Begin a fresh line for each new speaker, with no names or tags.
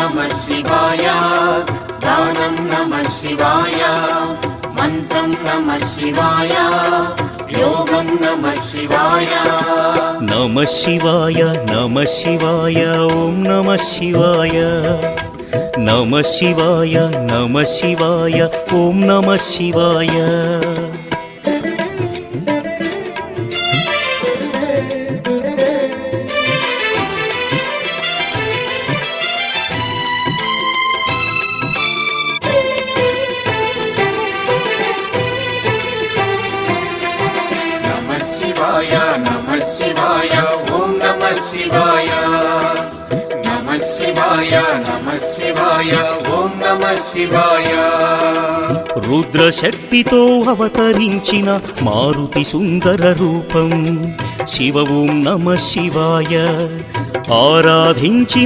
नमः शिवाय गानं नमः शिवाय मन्त्रं नमः शिवाय योगं नमः शिवाय
नमः शिवाय नमः शिवाय ॐ नमः शिवाय नमः शिवाय नमः शिवाय ॐ नमः शिवाय
नमः शिवाय ॐ नमः शिवाय नमः शिवाय ॐ नमः शिवाय
रुद्रशक्तितो अवतरिंचिन मारुति सुंदर रूपं शिव ॐ नमः शिवाय आराधिंचिन